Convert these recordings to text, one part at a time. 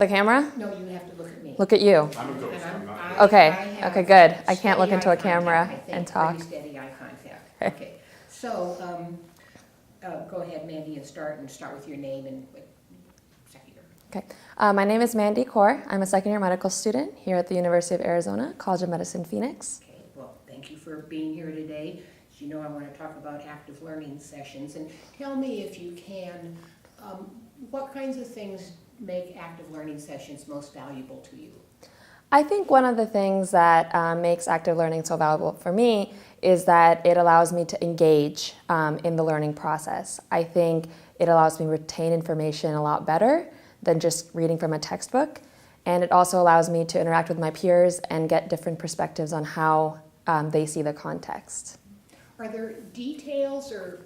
The camera? No, you have to look at me. Look at you. I'm a ghost, I'm not. Okay, okay, good. I can't look into a Steady eye camera contact, I think, and talk. pretty steady eye contact. Okay, so go ahead, Mandy, and start with your name and second year. Okay. My name is Mandy Kaur. I'm a second-year medical student here at the University of Arizona College of Medicine, Phoenix. Okay, well, thank you for being here today. As you know, I want to talk about active learning sessions. And tell me, if you can, what kinds of things make active learning sessions most valuable to you? I think one of the things that makes active learning so valuable for me is that it allows me to engage in the learning process. I think it allows me to retain information a lot better than just reading from a textbook. And it also allows me to interact with my peers and get different perspectives on how they see the context. Are there details, or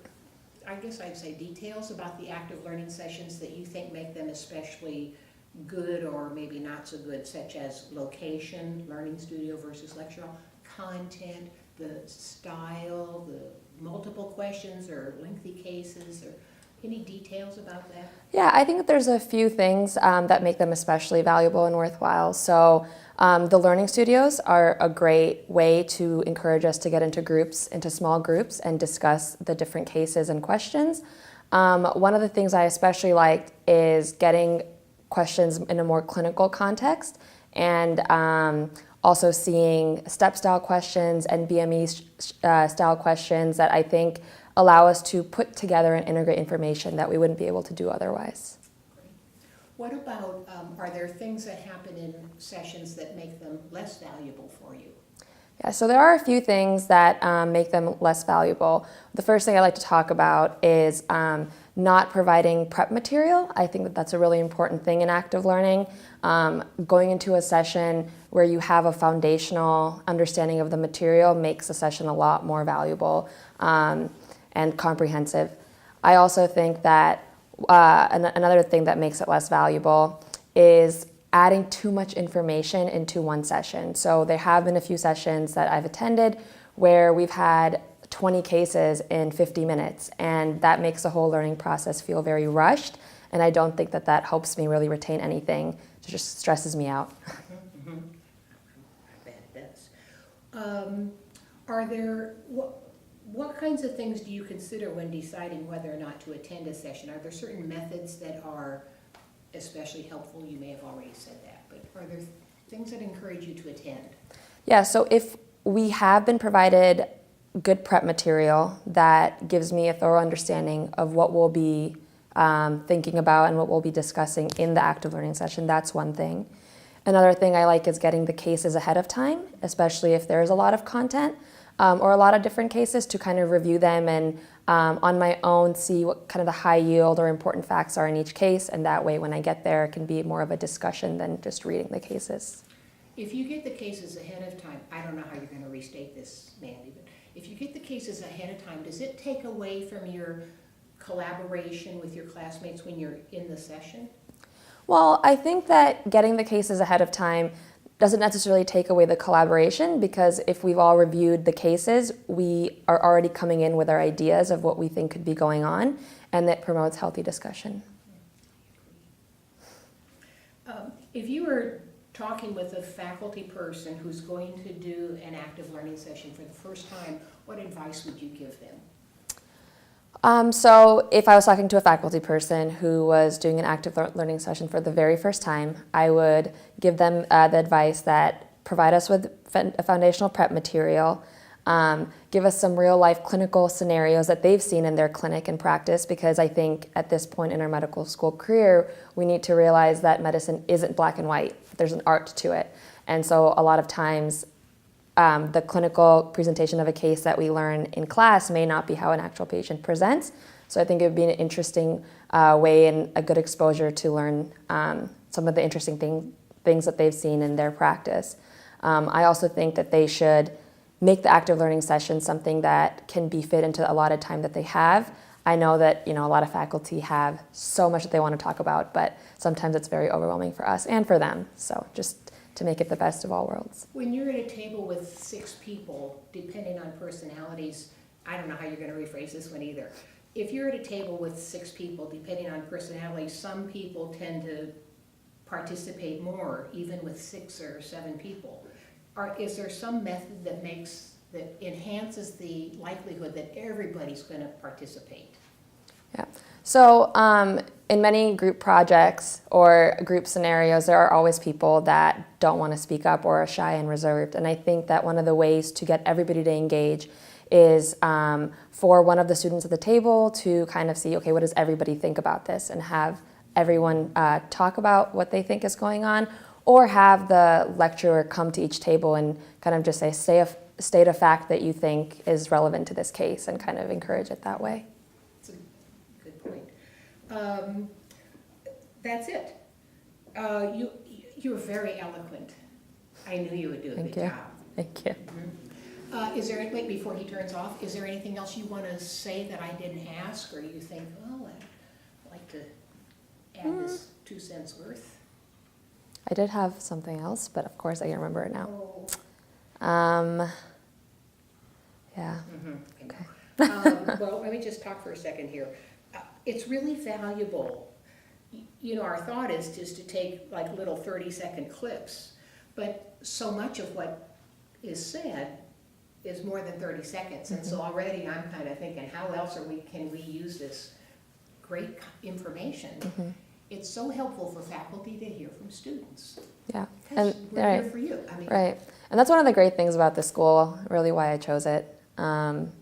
I guess I'd say details, about the active learning sessions that you think make them especially good or maybe not so good, such as location, learning studio versus lecture hall, content, the style, the multiple questions or lengthy cases, or any details about that? Yeah, I think that there's a few things that make them especially valuable and worthwhile. So the learning studios are a great way to encourage us to get into groups, into small groups, and discuss the different cases and questions. One of the things I especially liked is getting questions in a more clinical context, and also seeing step-style questions and BME-style questions that I think allow us to put together and integrate information that we wouldn't be able to do otherwise. What about, are there things that happen in sessions that make them less valuable for you? Yeah, so there are a few things that make them less valuable. The first thing I'd like to talk about is not providing prep material. I think that that's a really important thing in active learning. Going into a session where you have a foundational understanding of the material makes a session a lot more valuable and comprehensive. I also think that another thing that makes it less valuable is adding too much information into one session. So there have been a few sessions that I've attended where we've had 20 cases in 50 minutes, and that makes the whole learning process feel very rushed, and I don't think that that helps me really retain anything. It just stresses me out. Mm-hmm. I bet it does. Are there, what kinds of things do you consider when deciding whether or not to attend a session? Are there certain methods that are especially helpful? You may have already said that, but are there things that encourage you to attend? Yeah, so if we have been provided good prep material that gives me a thorough understanding of what we'll be thinking about and what we'll be discussing in the active learning session, that's one thing. Another thing I like is getting the cases ahead of time, especially if there's a lot of content or a lot of different cases, to kind of review them and on my own see what kind of the high yield or important facts are in each case, and that way when I get there it can be more of a discussion than just reading the cases. If you get the cases ahead of time, I don't know how you're going to restate this, Mandy, but if you get the cases ahead of time, does it take away from your collaboration with your classmates when you're in the session? Well, I think that getting the cases ahead of time doesn't necessarily take away the collaboration, because if we've all reviewed the cases, we are already coming in with our ideas of what we think could be going on, and that promotes healthy discussion. If you were talking with a faculty person who's going to do an active learning session for the first time, what advice would you give them? So if I was talking to a faculty person who was doing an active learning session for the very first time, I would give them the advice that provide us with a foundational prep material, give us some real life clinical scenarios that they've seen in their clinic and practice, because I think at this point in our medical school career, we need to realize that medicine isn't black and white. There's an art to it. And so a lot of times the clinical presentation of a case that we learn in class may not be how an actual patient presents. So I think it would be an interesting way and a good exposure to learn some of the interesting things that they've seen in their practice. I also think that they should make the active learning session something that can be fit into a lot of time that they have. I know that a lot of faculty have so much that they want to talk about, but sometimes it's very overwhelming for us and for them. So just to make it the best of all worlds. When you're at a table with 6 people, depending on personalities, I don't know how you're going to rephrase this one either. If you're at a table with 6 people, depending on personalities, some people tend to participate more, even with 6 or 7 people? Is there some method that enhances the likelihood that everybody's going to participate? Yeah. So in many group projects or group scenarios, there are always people that don't want to speak up or are shy and reserved. And I think that one of the ways to get everybody to engage is for one of the students at the table to kind of see, okay, what does everybody think about this, and have everyone talk about what they think is going on, or have the lecturer come to each table and kind of just say, state a fact that you think is relevant to this case, and kind of encourage it that way. That's a good point. That's it. You're very eloquent. I knew you would do a good job. Thank you. Mm-hmm. Wait, before he turns off, is there anything else you want to say that I didn't ask, or you think, oh, I'd like to add this 2 cents worth? I did have something else, but of course I can't remember it now. Oh. Yeah. Mm-hmm. Okay. Well, let me just talk for a second here. It's really valuable. You know, our thought is just to take like little 30-second clips, but so much of what is said is more than 30 seconds. And so already I'm kind of thinking, how else can we use this great information? It's so helpful for faculty to hear from students. Yeah. Because And we're here for you. I mean, right. And that's one of the great things about this school, really why I chose it,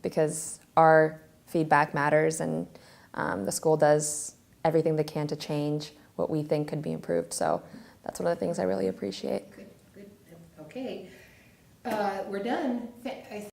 because our feedback matters, and the school does everything they can to change what we think could be improved. So that's one of the things I really appreciate. Good. Okay. We're done.